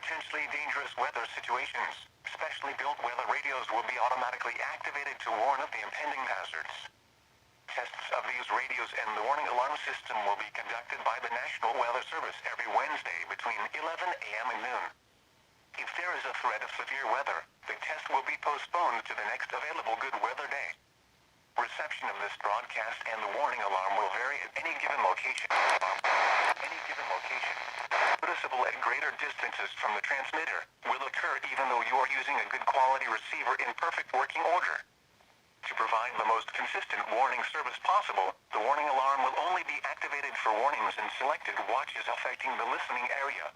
potentially dangerous weather situations. Specially built weather radios will be automatically activated to warn of the impending hazards. Tests of these radios and the warning alarm system will be conducted by the National Weather Service every Wednesday between 11 a.m. and noon. If there is a threat of severe weather, the test will be postponed to the next available good weather day. Reception of this broadcast and the warning alarm will vary at any given location. Noticeable at greater distances from the transmitter will occur even though you are using a good quality receiver in perfect working order. To provide the most consistent warning service possible, the warning alarm will only be activated for warnings in selected watches affecting the listening area.